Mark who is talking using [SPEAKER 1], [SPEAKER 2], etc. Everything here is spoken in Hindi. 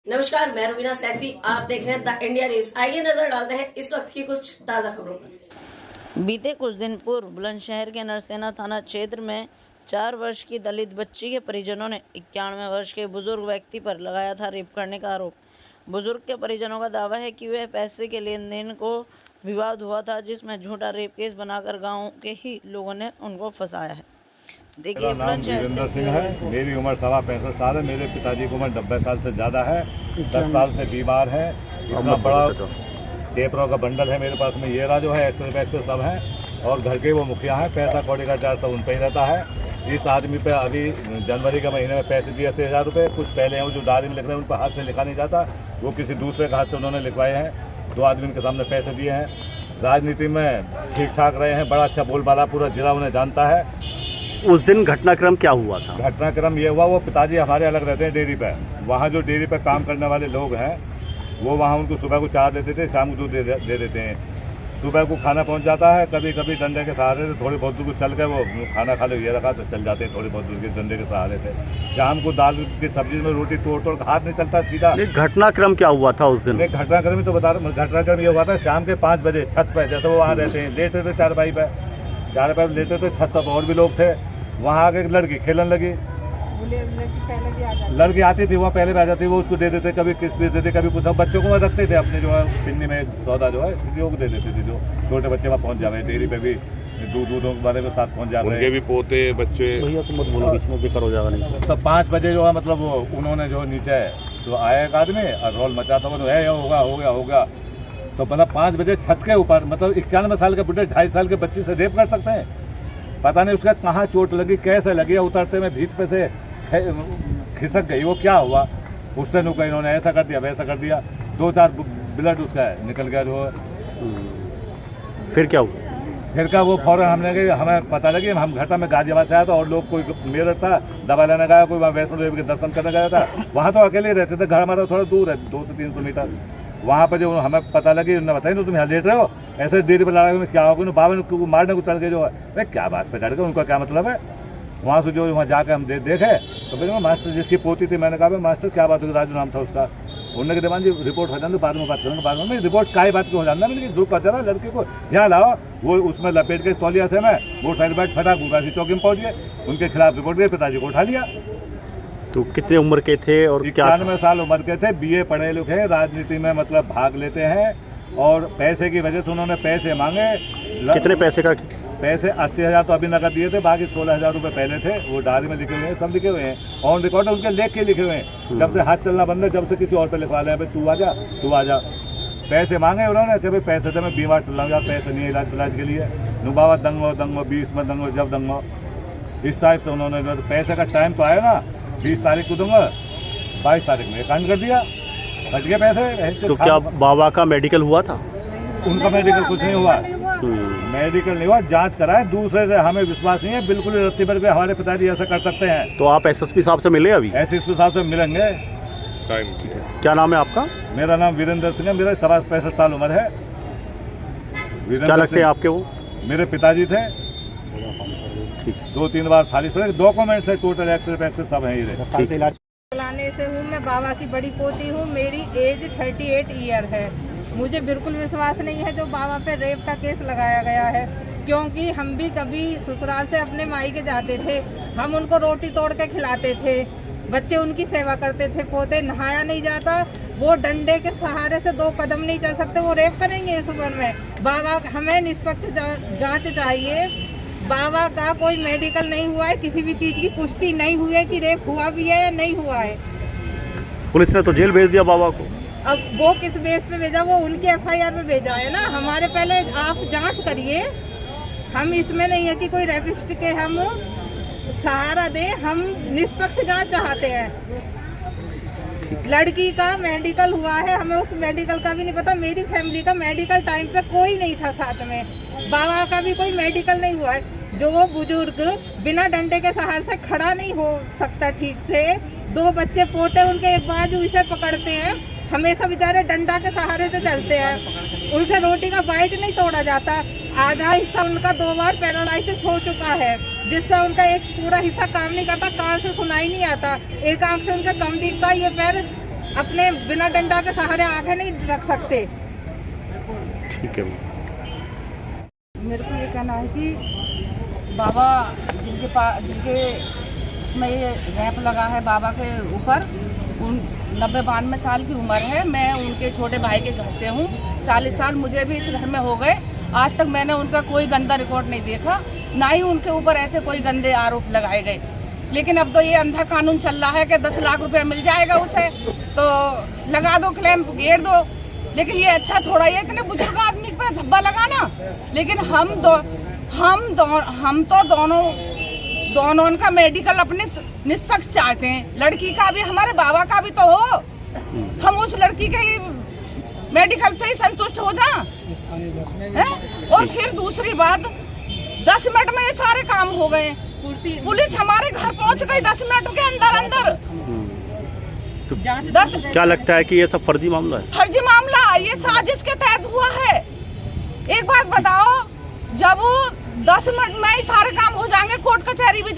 [SPEAKER 1] नमस्कार, मैं रुबीना सैफी। आप देख रहे हैं द इंडिया न्यूज। आइए नजर डालते हैं इस वक्त की कुछ ताज़ा खबरों पर।
[SPEAKER 2] बीते कुछ दिन पूर्व बुलंदशहर के नरसेना थाना क्षेत्र में 4 वर्ष की दलित बच्ची के परिजनों ने 91 वर्ष के बुजुर्ग व्यक्ति पर लगाया था रेप करने का आरोप। बुजुर्ग के परिजनों का दावा है कि वह पैसे के लेन देन को विवाद हुआ था, जिसमें झूठा रेप केस बनाकर गाँव के ही लोगों ने उनको फंसाया है।
[SPEAKER 3] मेरा नाम वीरेंद्र सिंह है। मेरी उम्र 65 साल है। मेरे पिताजी की उम्र 90 साल से ज़्यादा है। 10 साल से बीमार है। इतना बड़ा पेपरों का बंडल है मेरे पास में। ये रहा जो है एक्सरे सब है। और घर के वो मुखिया हैं। पैसा कौड़ी का चार्ज सब उन पर ही रहता है। इस आदमी पे अभी जनवरी के महीने में पैसे दिए 80,000 रुपये। कुछ पहले हैं जो डायरी में लिख रहे हैं, उन पर हाथ से लिखा नहीं जाता। वो किसी दूसरे के हाथ से उन्होंने लिखवाए हैं। 2 आदमी के सामने पैसे दिए हैं। राजनीति में ठीक ठाक रहे हैं। बड़ा अच्छा बोलबाला पूरा जिला उन्हें जानता है।
[SPEAKER 4] उस दिन घटनाक्रम क्या हुआ था?
[SPEAKER 3] घटनाक्रम ये हुआ, वो पिताजी हमारे अलग रहते हैं डेयरी पे। वहाँ जो डेयरी पे काम करने वाले लोग हैं वो वहाँ उनको सुबह को चाय देते थे, शाम को दूध दे देते हैं। सुबह को खाना पहुँच जाता है। कभी कभी डंडे के सहारे से थोड़ी बहुत दूर को चल के वो खाना खा लो, ये रखा तो चल जाते हैं थोड़ी बहुत दूर के डंडे के सहारे से। शाम को दाल की सब्जी में रोटी तोड़ हाथ नहीं चलता सीधा।
[SPEAKER 4] घटनाक्रम क्या हुआ था उस दिन?
[SPEAKER 3] घटनाक्रम ही तो बता रहा हूँ। घटनाक्रम ये हुआ था शाम के 5 बजे छत पर, जैसे वो वहाँ रहते हैं, लेटे थे चारपाई पे लेटे थे। छत पर और भी लोग थे। वहाँ आके एक लड़की खेलन लगी। लड़की आती थी, वहाँ पहले भी आ जाती, वो उसको दे देते, कभी किसमिस देते, कभी कुछ। बच्चों को रखते थे अपने जो है पिन्नी में सौदा जो है किसी को दे देते थे। जो छोटे बच्चे वहाँ पहुँच जाए, डेयरी पे भी दूध वाले के साथ पहुँच जाते,
[SPEAKER 5] उनके भी पोते बच्चे।
[SPEAKER 4] भैया तुम मत बोलो, बीच में बेकार हो जाएगा नहीं।
[SPEAKER 3] तो 5 बजे जो है मतलब वो उन्होंने जो नीचे तो आया एक आदमी और रोल मचाता हुआ है, होगा। तो मतलब 5 बजे छत के ऊपर, मतलब 91 साल के बुढ़े 2.5 साल के बच्चे से रेप कर सकते हैं? पता नहीं उसका कहाँ चोट लगी, कैसे लगी। उतरते में भीत पे से खिसक गई, वो क्या हुआ उससे नुका। इन्होंने ऐसा कर दिया, वैसा कर दिया। 2-4 ब्लड उसका निकल गया जो।
[SPEAKER 4] फिर क्या हुआ?
[SPEAKER 3] फिर का वो फौरन हमें पता लगी। हम घटा में गाजियाबाद से आया था और लोग, कोई मेरठ था दवा लेने गया, कोई वहाँ वैष्णो देवी के दर्शन करने गया था। वहाँ तो अकेले रहते थे, घर हमारा थोड़ा दूर है, 200 से 300 मीटर। वहाँ पर जो हमें पता लगी, उन्होंने बताया तुम यहाँ लेट रहे हो, ऐसे देरी पर लगा क्या होगा। बाबा ने मारने को चल के जो है क्या बात पे चढ़ गए, उनका क्या मतलब है। वहाँ से जो वहाँ जाकर हम देखे तो फिर मास्टर जिसकी पोती थी, मैंने कहा मास्टर क्या बात होगी, राजू नाम था उसका। उन्होंने कहा दीवान जी रिपोर्ट हो जाने, बाद में बात करेंगे। बाद में रिपोर्ट काय बात की हो जाना, मैंने जो कहता ना लड़की को यहाँ लाओ। वो उसमें लपेट के तौलिया से मैं मोटरसाइकिल बैठ फटा गुगासी चौकी में पहुँच गए। उनके खिलाफ रिपोर्ट गई, पिताजी को उठा लिया।
[SPEAKER 4] तो कितने उम्र के थे और
[SPEAKER 3] 91 साल उम्र के थे। BA पढ़े लिखे, राजनीति में मतलब भाग लेते हैं। और पैसे की वजह से उन्होंने पैसे मांगे।
[SPEAKER 4] कितने पैसे का?
[SPEAKER 3] पैसे 80,000 तो अभी नकद दिए थे, बाकी 16,000 रुपये पहले थे। वो डायरी में लिखे हुए हैं, सब लिखे हुए हैं, ऑन रिकॉर्ड उनके लेख के लिखे हुए हैं। जब से हाथ चलना बंद है, जब से किसी और पे लिखवा लें, भाई तू आ जा। पैसे मांगे उन्होंने कि भाई पैसे थे, मैं बीमार चल रहा हूँ यार, पैसे नहीं है इलाज के लिए। बाबा दंगो 20 में दंगो, जब दंगो, इस टाइप से उन्होंने। पैसे का टाइम तो आया ना, 20 तारीख को दूंगा, 22 तारीख में कांड कर दिया, बच गए पैसे।
[SPEAKER 4] तो क्या बाबा का मेडिकल हुआ था?
[SPEAKER 3] उनका मेडिकल कुछ नहीं हुआ। मेडिकल नहीं हुआ, जांच कराए। दूसरे से हमें विश्वास नहीं है बिल्कुल। रत्ती भर पे हमारे पिताजी ऐसा कर सकते हैं।
[SPEAKER 4] तो आप SSP साहब से मिले अभी?
[SPEAKER 3] SSP साहब से मिलेंगे।
[SPEAKER 4] ठीक है। क्या नाम है आपका?
[SPEAKER 3] मेरा नाम वीरेंद्र सिंह है। मेरा 65 साल उम्र है।
[SPEAKER 4] क्या लगते हैं आपके? वो
[SPEAKER 3] मेरे पिताजी थे।
[SPEAKER 4] ठीक।
[SPEAKER 3] 2-3 बार फालिश पड़े, डॉक्यूमेंट्स है, टोटल एक्सरे सब है। ये
[SPEAKER 6] चलाने से हूँ। मैं बाबा की बड़ी पोती हूँ। मेरी एज 38 ईयर है। मुझे बिल्कुल विश्वास नहीं है जो बाबा पे रेप का केस लगाया गया है, क्योंकि हम भी कभी ससुराल से अपने माई के जाते थे, हम उनको रोटी तोड़ के खिलाते थे, बच्चे उनकी सेवा करते थे, पोते नहाया नहीं जाता, वो डंडे के सहारे से 2 कदम नहीं चल सकते, वो रेप करेंगे इस उम्र में। बाबा हमें निष्पक्ष जांच चाहिए। बाबा का कोई मेडिकल नहीं हुआ है, किसी भी चीज़ की पुष्टि नहीं हुई है कि रेप हुआ भी है या नहीं हुआ है।
[SPEAKER 4] पुलिस ने तो जेल भेज दिया बाबा को।
[SPEAKER 6] अब वो किस बेस पे भेजा, वो उनकी FIR में भेजा है ना। हमारे पहले आप जांच करिए। हम इसमें नहीं है कि कोई रेपिस्ट के हम सहारा दें, हम निष्पक्ष जांच चाहते हैं। लड़की का मेडिकल हुआ है, हमें उस मेडिकल का भी नहीं पता। मेरी फैमिली का मेडिकल टाइम पे कोई नहीं था साथ में। बाबा का भी कोई मेडिकल नहीं हुआ है। जो वो बुजुर्ग बिना डंडे के सहारे से खड़ा नहीं हो सकता ठीक से, 2 बच्चे पोते उनके एक बाजू इसे पकड़ते हैं, हमेशा बेचारे डंडा के सहारे से चलते हैं। उनसे रोटी का बाइट नहीं तोड़ा जाता। आधा हिस्सा उनका 2 बार पैरालाइसिस हो चुका है, जिससे उनका एक पूरा हिस्सा काम नहीं करता, कान से सुनाई नहीं आता, एक आंख से उनका कम दिखता, ये पैर अपने बिना डंडा के सहारे आगे नहीं रख सकते।
[SPEAKER 4] ठीक है।
[SPEAKER 5] मेरे को ये कहना है कि बाबा जिनके में ये रैंप लगा है बाबा के ऊपर, उन 90-92 साल की उम्र है। मैं उनके छोटे भाई के घर से हूँ। 40 साल मुझे भी इस घर में हो गए। आज तक मैंने उनका कोई गंदा रिकॉर्ड नहीं देखा, ना ही उनके ऊपर ऐसे कोई गंदे आरोप लगाए गए। लेकिन अब तो ये अंधा कानून चल रहा है कि 10 लाख रुपए मिल जाएगा उसे, तो लगा दो क्लेम, घेर दो। लेकिन ये अच्छा थोड़ा, ये इतने बुजुर्ग आदमी पे धब्बा लगाना। लेकिन हम तो दोनों का मेडिकल अपने निष्पक्ष चाहते हैं। लड़की का भी, हमारे बाबा का भी तो हो, हम उस लड़की के ही मेडिकल से ही संतुष्ट हो जा। और फिर दूसरी बात, 10 मिनट में ये सारे काम हो गए। पुलिस हमारे घर पहुंच गई 10 मिनट के अंदर।
[SPEAKER 4] क्या लगता है कि ये सब फर्जी मामला है?
[SPEAKER 5] फर्जी मामला, ये साजिश के तहत हुआ है। एक बात बताओ, जब 10 मिनट में ही सारे काम हो जाएंगे, कोर्ट कचहरी भी